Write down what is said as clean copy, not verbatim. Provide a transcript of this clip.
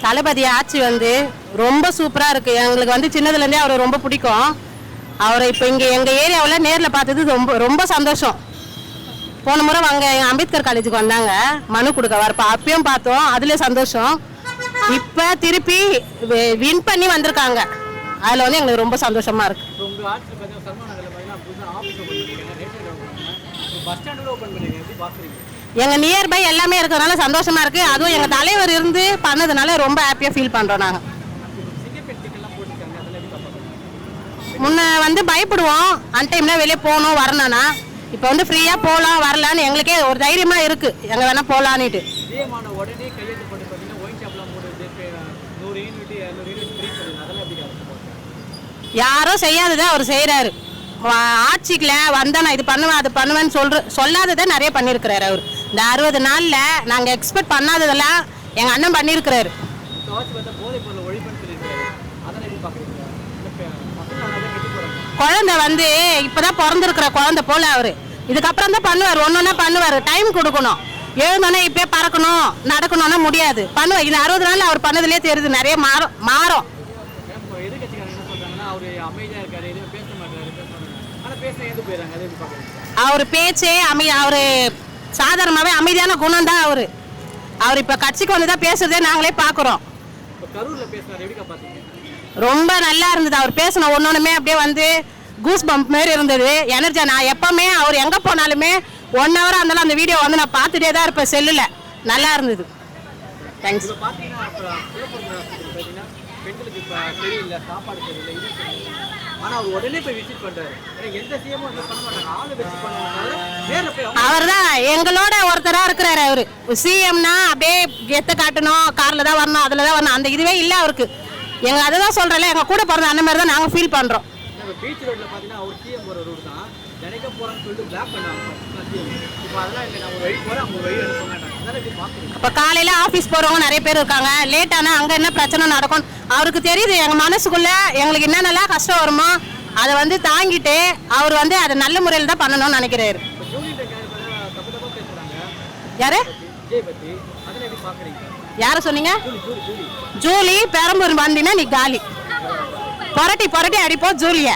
தளபதி ஆட்சி வந்து ரொம்ப சூப்பராக இருக்குது. எங்களுக்கு வந்து சின்னதுலேருந்தே அவரை ரொம்ப பிடிக்கும். அவரை இப்போ இங்கே எங்கள் ஏரியாவில் நேரில் பார்த்தது ரொம்ப ரொம்ப சந்தோஷம். போன முறை அங்கே அம்பேத்கர் காலேஜுக்கு வந்தாங்க மனு கொடுக்க வரப்போ, அப்பயும் பார்த்தோம், அதுலேயே சந்தோஷம். இப்போ திருப்பி வின் பண்ணி வந்திருக்காங்க, அதில் வந்து எங்களுக்கு ரொம்ப சந்தோஷமாக இருக்குது. எங்கள் நியர்பை எல்லாமே இருக்கிறதுனால சந்தோஷமாக இருக்குது. அதுவும் எங்கள் தலைவர் இருந்து பண்ணதுனால ரொம்ப ஹாப்பியாக ஃபீல் பண்ணுறோம். நாங்கள் முன்ன வந்து பயப்படுவோம், அன்டைம்லாம் வெளியே போகணும் வரணும்னா. இப்போ வந்து ஃப்ரீயாக போகலாம் வரலான்னு எங்களுக்கே ஒரு தைரியமாக இருக்குது, எங்கே வேணால் போகலான்னுட்டு. யாரும் செய்யாததை அவர் செய்கிறாரு. ஆட்சிக்குல வந்தால் நான் இது பண்ணுவேன் அது பண்ணுவேன்னு சொல்லாததை நிறைய பண்ணியிருக்கிறாரு அவர். இந்த 60 நாளில் நாங்கள் எக்ஸ்பெக்ட் பண்ணாததெல்லாம் எங்கள் அண்ணன் பண்ணியிருக்கிறாரு. குழந்தை வந்து இப்போதான் பிறந்திருக்கிற குழந்தை போல அவர் இதுக்கப்புறம் தான் பண்ணுவார், ஒன்னொன்னா பண்ணுவார். டைம் கொடுக்கணும். எழுந்தோன்னே இப்போ பறக்கணும் நடக்கணும்னா முடியாது, பண்ணுவார். இந்த 60 நாள் அவர் பண்ணதுலேயே தெரியுது நிறைய மாறும். அவர் பேச்சே அவர் சாதாரணமாகவே அமைதியான குணம் தான் அவர். அவர் இப்போ கட்சிக்கு வந்து தான் பேசுறதே நாங்களே பார்க்குறோம். ரொம்ப நல்லா இருந்தது அவர் பேசின ஒன்னொன்றுமே. அப்படியே வந்து கூஸ் பம்ப் மாரி இருந்தது, எனர்ஜி. நான் எப்பவுமே அவர் எங்கே போனாலுமே 1 ஹவராக இருந்தாலும் அந்த வீடியோ வந்து நான் பார்த்துட்டே தான் இருப்பேன் செல்லில். நல்லா இருந்தது. தேங்க்ஸ். அவர் தான் எங்களோட ஒருத்தரா இருக்கிறாரு. அவரு சிஎம்னா அப்படியே கெத்த காட்டணும், கார்ல தான் வரணும், அதுல தான் வரணும், அந்த இதுவே இல்லை அவருக்கு. எங்க அதை தான் சொல்றேன், எங்க கூட பிறந்த அந்த மாதிரி தான் நாங்க ஃபீல் பண்றோம். இப்போ காலையில ஆஃபீஸ் போறவங்க நிறைய பேர் இருக்காங்க. லேட்டானா அங்க என்ன பிரச்சனை நடக்கும் அவருக்கு தெரியுது. எங்க மனசுக்குள்ள எங்களுக்கு என்னென்னலாம் கஷ்டம் வருமோ அதை வந்து தாங்கிட்டு அவர் வந்து அதை நல்ல முறையில் தான் பண்ணணும்னு நினைக்கிறாரு. யாரு யார சொன்னீங்க? ஜூலி பெரம்பூர் வந்தீங்கன்னா நீ காலி. புரட்டி அடிப்போம் ஜூலிய.